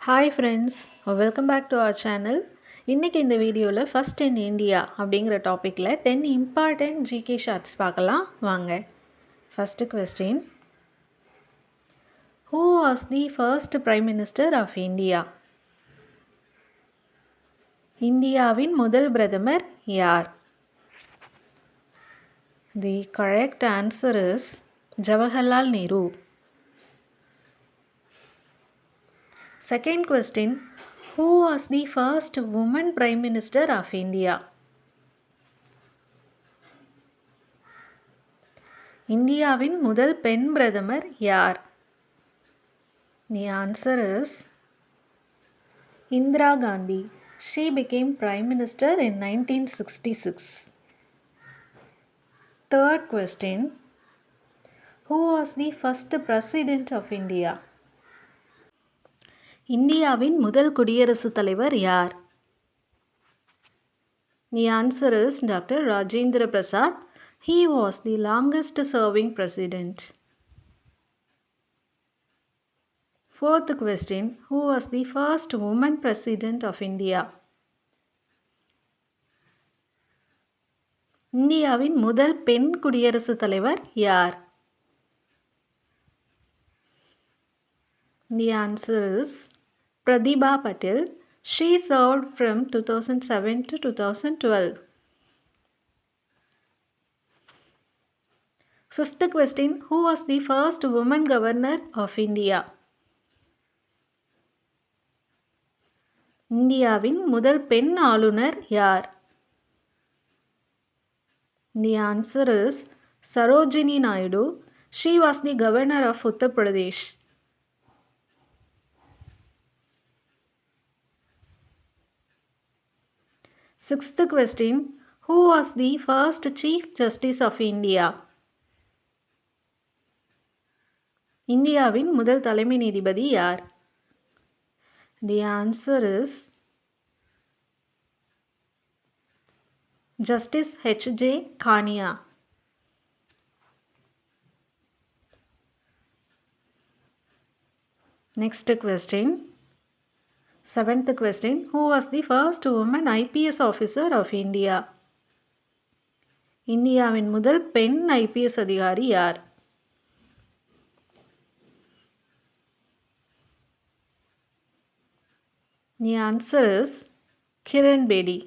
Hi friends, welcome back to our channel. இன்றைக்கி இந்த வீடியோவில் ஃபஸ்ட் இன் இந்தியா அப்படிங்கிற டாப்பிக்கில் 10 இம்பார்ட்டன்ட் ஜிகே ஷார்ட்ஸ் பார்க்கலாம் வாங்க. First question, who was the first prime minister of India? இந்தியாவின் முதல் பிரதமர் யார்? The correct answer is Jawaharlal Nehru. Second question, who was the first woman Prime Minister of India? இந்தியாவின் முதல் பெண் பிரதமர் யார்? The answer is Indira Gandhi. She became Prime Minister in 1966. Third question, who was the first President of India? இந்தியாவின் முதல் குடியரசுத் தலைவர் யார்? The answer is Dr. Rajendra Prasad. He was the longest serving president. Fourth question, who was the first woman president of India? இந்தியாவின் முதல் பெண் குடியரசுத் தலைவர் யார்? The answer is Pratibha Patil. She served from 2007 to 2012. Fifth question, who was the first woman governor of India? இந்தியாவின் முதல் பெண் ஆளுநர் யார்? The answer is Sarojini Naidu. She was the governor of Uttar Pradesh. Sixth question, who was the first Chief Justice of India? இந்தியாவின் முதல் தலைமை நீதிபதி யார்? The answer is Justice H.J. Kania. Next question, seventh question, who was the first woman IPS officer of India? இந்தியாவின் முதல் பெண் IPS அதிகாரி யார்? The answer is Kiran Bedi.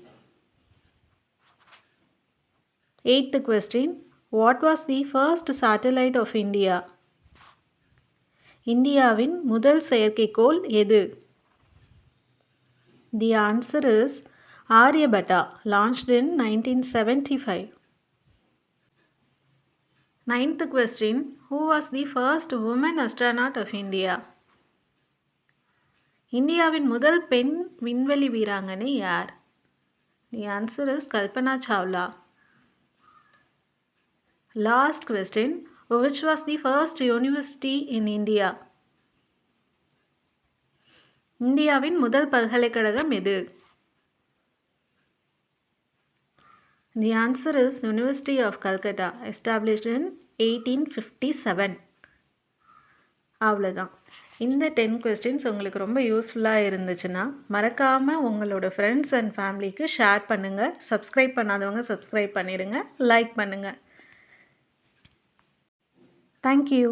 Eighth question, what was the first satellite of India? இந்தியாவின் முதல் செயற்கைக்கோள் எது? The answer is Aryabhatta, launched in 1975. Ninth question, who was the first woman astronaut of India? இந்தியாவின் முதல் பெண் விண்வெளி வீராங்கனை யார்? The answer is Kalpana Chawla. Last question, which was the first university in India? இந்தியாவின் முதல் பல்கலைக்கழகம் எது? The answer is University of Calcutta, established in 1857. அவ்வளோதான். இந்த 10 கொஸ்டின்ஸ் உங்களுக்கு ரொம்ப யூஸ்ஃபுல்லாக இருந்துச்சுன்னா மறக்காமல் உங்களோட ஃப்ரெண்ட்ஸ் அண்ட் ஃபேமிலிக்கு ஷேர் பண்ணுங்கள். சப்ஸ்கிரைப் பண்ணாதவங்க சப்ஸ்கிரைப் பண்ணிடுங்க, லைக் பண்ணுங்கள். தேங்க்யூ.